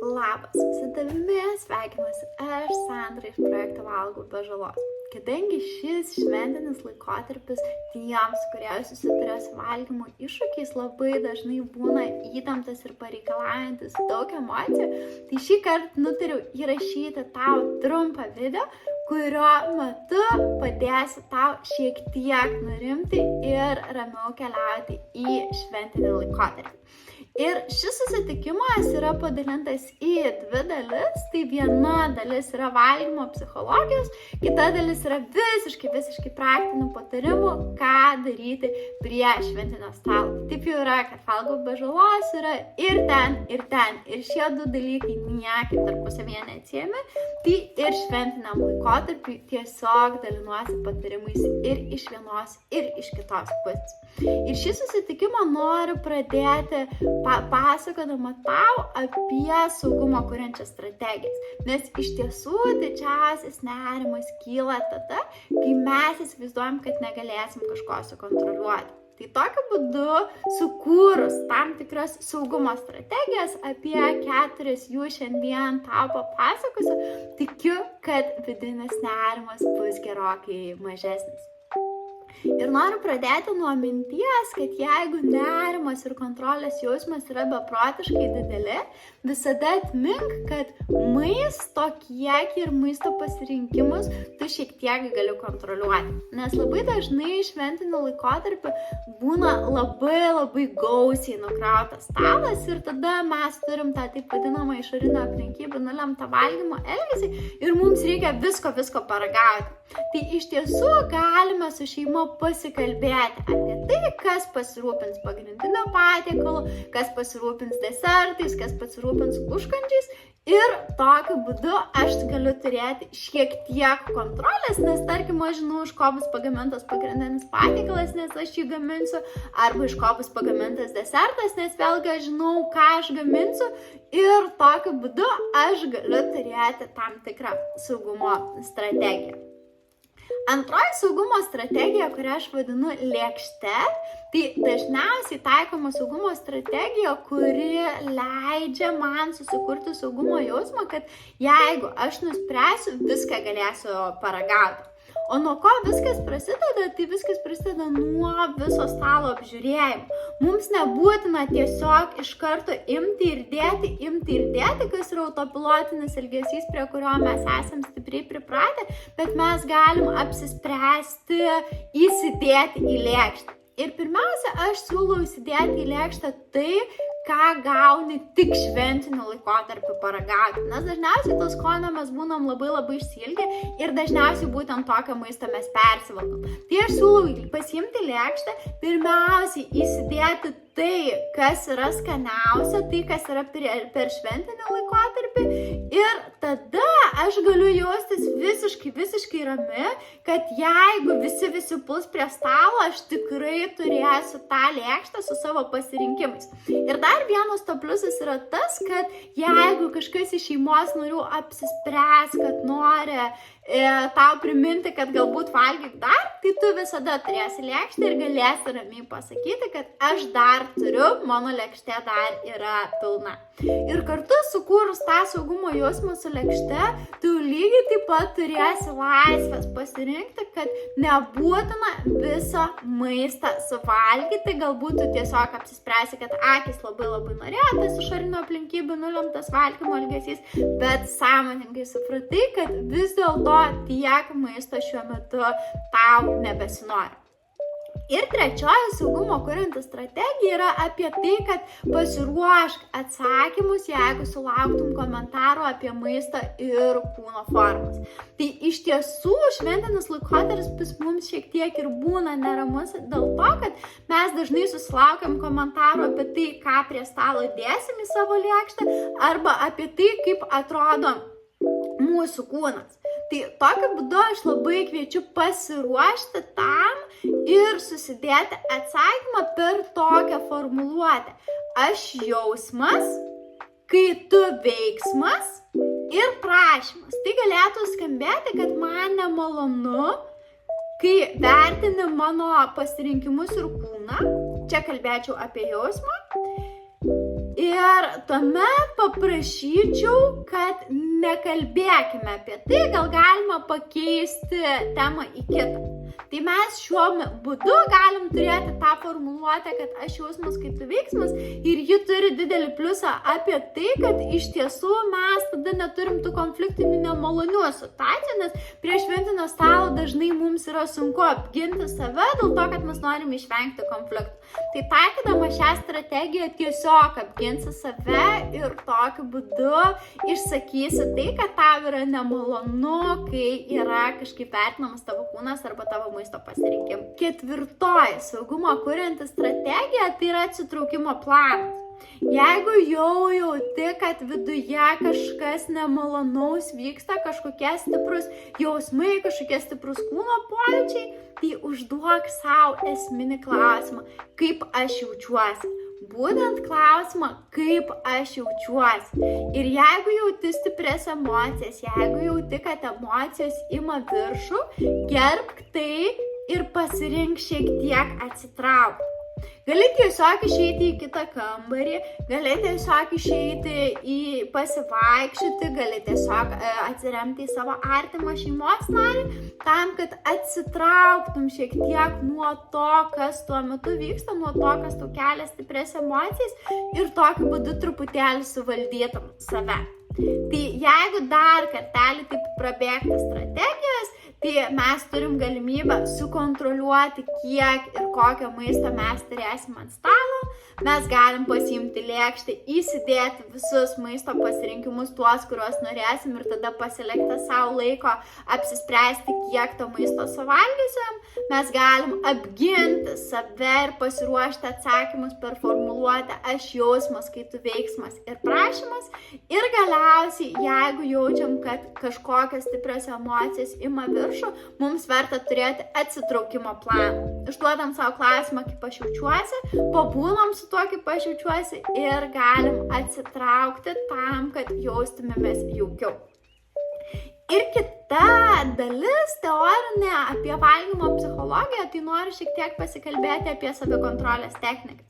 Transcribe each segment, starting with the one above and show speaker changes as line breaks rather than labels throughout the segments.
Labas, su tavimi sveikinuosi aš, Sandra, iš projekto Valgau be žalos. Kadangi šis šventinis laikotarpis tiems, kurie susiduria su valgymo iššūkiais, labai dažnai būna įtemptas ir pareikalaujantis daug emocijų, tai šį kartą nutariau įrašyti tau trumpą video, kurio metu padėsiu tau šiek tiek nurimti ir ramiau keliauti į šventinį laikotarpį. Ir šis susitikimas yra padalintas į dvi dalis. Tai viena dalis yra valgymo psichologijos, kita dalis yra visiškai praktinių patarimų, ką daryti prie šventinio stalo. Taip jau yra, kad Valgau be žalos yra ir ten. Ir šie du dalykai niekaip tarpusavyje neatsiejami. Tai ir šventiniam laikotarpiui tiesiog dalinuosi patarimais ir iš vienos, ir iš kitos pusės. Ir šį susitikimą noriu pradėti pasakodama tau apie saugumą kuriančias strategijas. Nes iš tiesų didžiausias nerimas kyla tada, kai mes įsivaizduojam, kad negalėsim kažko sukontroliuoti. Tai tokiu būdu, sukūrus tam tikras saugumo strategijas, apie 4 jų šiandien tau papasakosiu, tikiu, kad vidinis nerimas bus gerokai mažesnis. Ir noriu pradėti nuo minties, kad jeigu nerimas ir kontrolės jausmas yra beprotiškai dideli, visada atmink, kad maisto kiekį ir maisto pasirinkimus tu šiek tiek gali kontroliuoti. Nes labai dažnai šventiniu laikotarpiu būna labai gausiai nukrautas stalas ir tada mes turim tą taip vadinamą išorinę aplinkybių nulemtą valgymo elgesį ir mums reikia visko paragauti. Tai iš tiesų galime su šeima pasikalbėti apie tai, kas pasirūpins pagrindinio patiekalu, kas pasirūpins desertais, kas pasirūpins užkandžiais. Ir tokiu būdu aš galiu turėti šiek tiek kontrolės, nes tarkim aš žinau, iš ko bus pagamintas pagrindinis patiekalas, nes aš jį gaminsiu, arba iš ko bus pagamintas desertas, nes vėlgi aš žinau, ką aš gaminsiu. Ir tokiu būdu aš galiu turėti tam tikrą saugumo strategiją. Antroji saugumo strategija, kurią aš vadinu lėkšte, tai dažniausiai taikoma saugumo strategija, kuri leidžia man susikurti saugumo jausmą, kad jeigu aš nuspręsiu, viską galėsiu paragauti. O nuo ko viskas prasideda? Tai viskas prasideda nuo viso stalo apžiūrėjimo. Mums nebūtina tiesiog iš karto imti ir dėti, kas yra autopilotinis elgesys, prie kurio mes esam stipriai pripratę, bet mes galim apsispręsti įsidėti į lėkštę. Ir pirmiausia, aš siūlau įsidėti į lėkštę tai, ką gauni tik šventiniu laikotarpiu paragauti. Nes dažniausiai tos skonio mes būnam labai išsiilgę ir dažniausiai būtent tokio maisto mes persivalgom. Tai aš siūlau pasiimti lėkštę, pirmiausiai įsidėti tai, kas yra skaniausia, tai, kas yra per šventinį laikotarpį. Ir tada aš galiu jaustis visiškai rami, kad jeigu visi puls prie stalo, aš tikrai turėsiu tą lėkštę su savo pasirinkimais. Ir dar vienas to pliusas yra tas, kad jeigu kažkas iš šeimos narių apsispręs, kad nori tau priminti, kad galbūt valgyk dar, tai tu visada turėsi lėkštę ir galėsi ramiai pasakyti, kad aš dar turiu, mano lėkštė dar yra pilna. Ir kartu sukūrus tą saugumo jausmą su lėkšte, tu lygiai taip pat turėsi laisvės pasirinkti, kad nebūtina visą maistą suvalgyti, galbūt tu tiesiog apsispręsi, kad akis labai norėjo, tas išorinių aplinkybių nulemtas valgymo elgesys, bet sąmoningai supratai, kad vis dėlto tiek maisto šiuo metu tau nebesinori. Ir trečioji saugumo kurianti strategija yra apie tai, kad pasiruošk atsakymus, jeigu sulauktum komentarų apie maistą ir kūno formas. Tai iš tiesų šventinis laikotarpis mums šiek tiek ir būna neramus dėl to, kad mes dažnai susilaukiam komentarų apie tai, ką prie stalo dėsim į savo lėkštę, arba apie tai, kaip atrodo mūsų kūnas. Tai tokiu būdu aš labai kviečiu pasiruošti tam ir susidėti atsakymą per tokią formuluotę. Aš jausmas, kai tu veiksmas ir prašymas. Tai galėtų skambėti, kad man nemalonu, kai vertini mano pasirinkimus ir kūną. Čia kalbėčiau apie jausmą. Ir tuomet paprašyčiau, kad nekalbėkime apie tai, gal galima pakeisti temą į kitą. Tai mes šiuo būdu galim turėti tą formuluotę, kad aš jausmas kaip tu veiksmas ir ji turi didelį pliusą apie tai, kad iš tiesų mes tada neturim tų konfliktinių nemalonių situacijų, nes prie šventinio stalo dažnai mums yra sunku apginti save dėl to, kad mes norim išvengti konfliktų. Tai taikydama šią strategiją tiesiog apginsi save ir tokiu būdu išsakysi tai, kad tau yra nemalonu, kai yra kažkaip vertinamas tavo kūnas arba tavo maisto pasirinkimai. Ketvirtoji saugumo kurianti strategija tai yra atsitraukimo planas. Jeigu jau jauti, kad viduje kažkas nemalonaus vyksta, kažkokie stiprus jausmai, kažkokie stiprus kūno pojūčiai, tai užduok savo esminį klausimą, kaip aš jaučiuosi. Būtent klausimą, kaip aš jaučiuosi. Ir jeigu jauti stiprias emocijas, jeigu jauti, kad emocijos ima viršų, gerbk tai ir pasirink šiek tiek atsitraukti. Gali tiesiog išeiti į kitą kambarį, gali tiesiog išeiti į pasivaikščioti, gali tiesiog atsiremti į savo artimą šeimos narį, tam, kad atsitrauktum šiek tiek nuo to, kas tuo metu vyksta, nuo to, kas tau kelia stiprias emocijas ir tokiu būdu truputėlį suvaldytum save. Tai jeigu dar kartelį taip prabėgti strategijas, tai mes turim galimybę sukontroliuoti, kiek ir kokio maisto mes turėsim ant stalo. Mes galim pasiimti lėkštę, įsidėti visus maisto pasirinkimus, tuos, kuriuos norėsim ir tada pasilikti savo laiko apsispręsti, kiek to maisto suvalgysim. Mes galim apginti save ir pasiruošti atsakymus per formuluotę aš jausmas, kai tu veiksmas ir prašymas. Ir galiausiai, jeigu jaučiam, kad kažkokios stiprios emocijos ima viršų, mums verta turėti atsitraukimo planą. Užduodam savo klausimą, kaip aš jaučiuosi, pabūnam su tuo, kaip aš jaučiuosi ir galim atsitraukti tam, kad jaustumėmės jaukiau. Ir kita dalis teorinė apie valgymo psichologiją, tai noriu šiek tiek pasikalbėti apie savikontrolės technikas.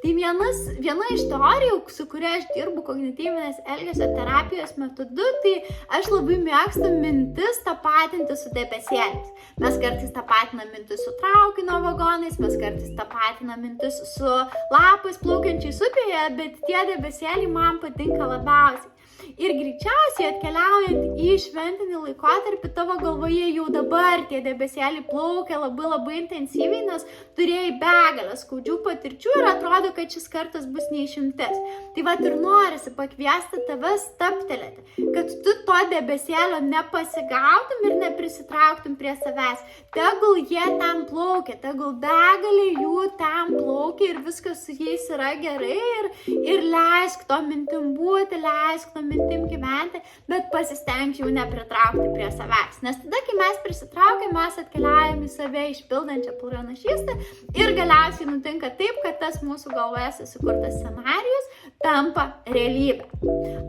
Tai viena iš teorijų, su kuria aš dirbu kognityvinės elgesio terapijos metodu, tai aš labai mėgstu mintis tapatinti su debesėliais. Mes kartais tapatinam mintis su traukinio vagonais, mes kartais tapatinam mintis su lapais plaukiančiais upėje, bet tie debesėliai man patinka labiausiai. Ir greičiausiai atkeliaujant į šventinį laikotarpį tavo galvoje jau dabar tie debesėliai plaukia labai intensyviai, nes turėjai begalę skaudžių patirčių ir atrodo, kad šis kartas bus neišimtis. Tai vat ir norisi pakviesti tave stabtelėti, kad tu to debesėlio nepasigautum ir neprisitrauktum prie savęs. Tegul jie ten plaukia, tegul begalė jų ten plaukia ir viskas su jais yra gerai ir leisk to mintim būti, leisk to mintim gyventi, bet pasistengti jų nepritraukti prie savęs. Nes tada, kai mes prisitraukiam, mes atkeliaujam į save išpildančią pranašystę ir galiausiai nutinka taip, kad tas mūsų galvoje susikurtas scenarijus tampa realybė.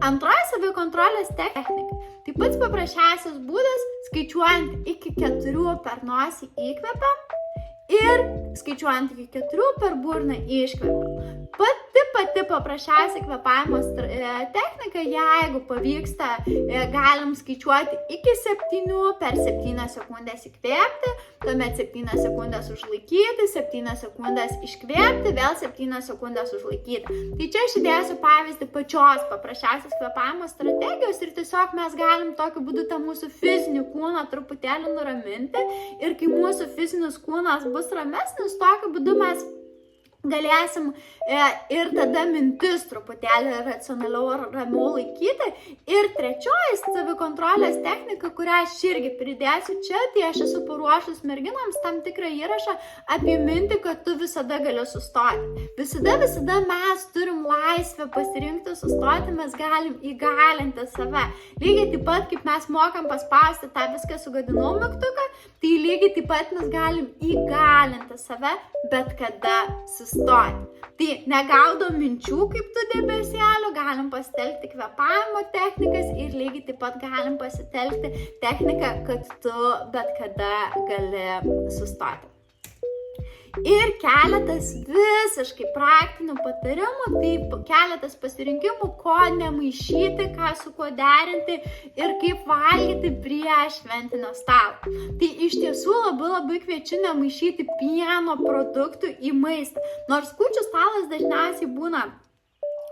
Antroji savikontrolės technika. Tai pats paprasčiausias būdas, skaičiuojant iki 4 per nosį įkvepiam ir skaičiuojant iki 4 per burną iškvepiam. Pati paprasčiausia kvėpavimo technika, jeigu pavyksta, galim skaičiuoti iki 7 per 7 sekundės įkvėpti, tuomet 7 sekundės užlaikyti, 7 sekundės iškvėpti, vėl 7 sekundės užlaikyti. Tai čia aš įdėsiu pavyzdį pačios paprasčiausios kvėpavimo strategijos ir tiesiog mes galim tokiu būdu tą mūsų fizinį kūną truputėlį nuraminti ir kai mūsų fizinis kūnas bus ramesnis, tokiu būdu mes galėsim ir tada mintis truputėlį racionaliau ar ramiau laikyti. Ir trečioji savikontrolės technika, kurią aš irgi pridėsiu čia, tai aš esu paruošus merginoms tam tikrą įrašą apie mintį, kad tu visada gali sustoti. Visada mes turim laisvę pasirinkti sustoti, mes galim įgalinti save. Lygiai taip pat, kaip mes mokam paspausti tą viską sugadinau mygtuką, tai lygiai taip pat mes galim įgalinti save, bet kada sustoti. Tai negaudom minčių kaip tų debesėlių, galim pasitelkti kvėpavimo technikas ir lygiai taip pat galim pasitelkti techniką, kad tu bet kada gali sustoti. Ir keletas visiškai praktinių patarimų, tai keletas pasirinkimų, ko nemaišyti, ką su kuo derinti ir kaip valgyti prie šventinio stalo. Tai iš tiesų labai kviečiu nemaišyti pieno produktų į maistą. Nors kūčių stalas dažniausiai būna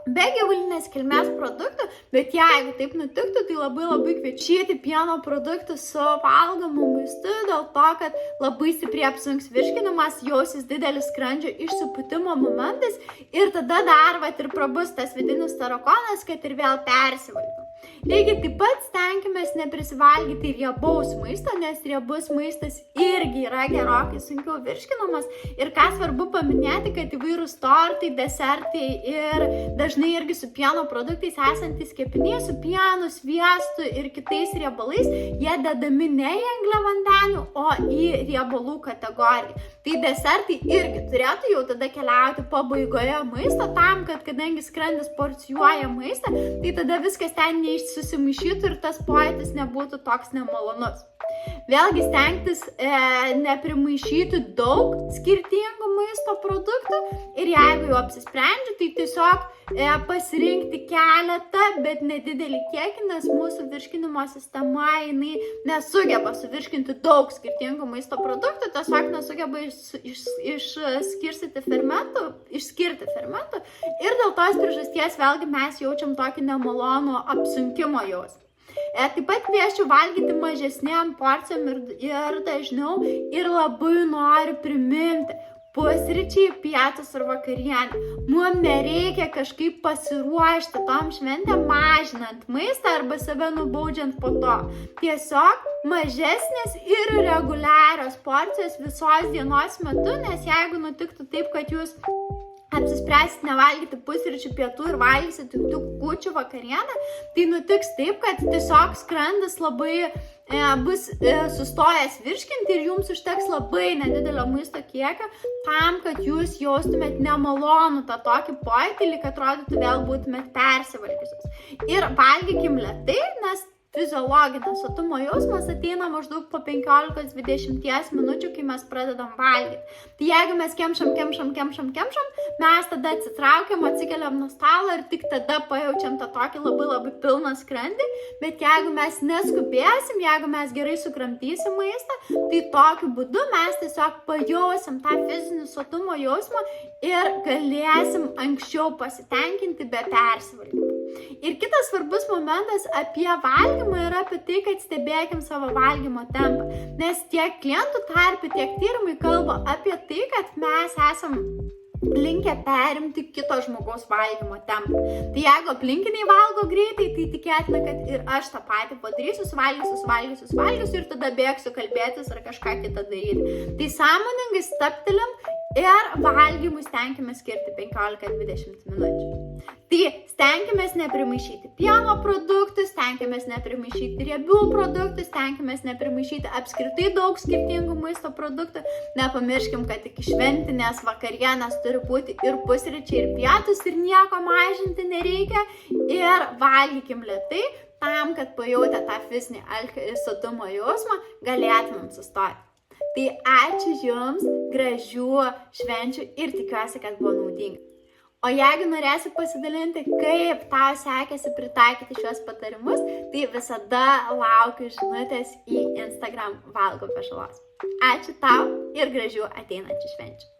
be gyvulinės kilmės produktų, bet jeigu taip nutiktų, tai labai kviečiu pieno produktų su valgomu maistu, dėl to, kad labai stipriai apsunks virškinimas, jausis didelis skrandžio išsipūtimo momentas ir tada dar ir prabus tas vidinis tarakonas, kad ir vėl persivalgytų. Lygiai taip pat stenkimės neprisivalgyti riebaus maisto, nes riebus maistas irgi yra gerokai sunkiau virškinamas. Ir ką svarbu paminėti, kad įvairūs tortai, desertai ir dažnai irgi su pieno produktais esantys kepiniai, su pienu, sviestu ir kitais riebalais, jie dedami ne į angliavandenių, o į riebalų kategoriją. Tai desertai irgi turėtų jau tada keliauti pabaigoje maisto tam, kad kadangi skrandis porcijuoja maistą, tai tada viskas ten susimaišytų ir tas pojūtis nebūtų toks nemalonus. Vėlgi stengtis neprimaišyti daug skirtingų maisto produktų ir jeigu jau apsisprendžiu, tai tiesiog pasirinkti keletą, bet nedidelį kiekį, nes mūsų virškinimo sistema jinai nesugeba suvirškinti daug skirtingų maisto produktų, tiesiog nesugeba išskirti fermentų ir dėl tos priežasties vėlgi mes jaučiam tokį nemalonų apsunkimo jausmą. Taip pat kvieščiau valgyti mažesnėm porcijom ir dažniau ir labai noriu priminti, pusryčiai, pietus ir vakarienė. Mums nereikia kažkaip pasiruošti tom šventėm mažinant maistą arba save nubaudžiant po to. Tiesiog mažesnės ir reguliarios porcijos visos dienos metu, nes jeigu nutiktų taip, kad jūs apsispręsit nevalgyti pusryčių, pietų ir valgysit tik kūčių vakarienę, tai nutiks taip, kad tiesiog skrandis labai bus sustojęs virškinti ir jums užteks labai nedidelio maisto kiekio tam, kad jūs jaustumėt nemalonų tą tokį pojūtį, lyg atrodytų vėl būtumėt persivalgiusios. Ir valgykim lėtai, nes fiziologinis sotumo jausmas ateina maždaug po 15-20 minučių, kai mes pradedam valgyti. Tai jeigu mes kemšam, mes tada atsitraukiam, atsikeliam nuo stalo ir tik tada pajaučiam tą tokį labai pilną skrandį, bet jeigu mes neskubėsim, jeigu mes gerai sukramtysim maistą, tai tokiu būdu mes tiesiog pajausim tą fizinį sotumo jausmą ir galėsim anksčiau pasitenkinti be persivalgymų. Ir kitas svarbus momentas apie valgymą yra apie tai, kad stebėkim savo valgymo tempą. Nes tiek klientų tarpe, tiek tyrimai kalba apie tai, kad mes esam linkę perimti kito žmogaus valgymo tempą. Tai jeigu aplinkiniai valgo greitai, tai tikėtina, kad ir aš tą patį padarysiu, suvalgysiu ir tada bėgsiu kalbėtis ar kažką kitą daryti. Tai sąmoningai stabtelim ir valgymui stenkime skirti 15-20 minučių. Tai stenkimės neprimaišyti pieno produktų, stenkimės neprimaišyti riebių produktų, stenkimės neprimaišyti apskritai daug skirtingų maisto produktų. Nepamirškim, kad iki šventinės vakarienės turi būti ir pusryčiai, ir pietus, ir nieko mažinti nereikia. Ir valgykim lėtai tam, kad pajautę tą fizinį sotumo jausmą galėtumėm sustoti. Tai ačiū Jums, gražių švenčių ir tikiuosi, kad buvo naudinga. O jeigu norėsi pasidalinti, kaip tau sekėsi pritaikyti šios patarimus, tai visada laukiu žinutės į Instagram Valgau be žalos. Ačiū tau ir gražių ateinančių švenčių.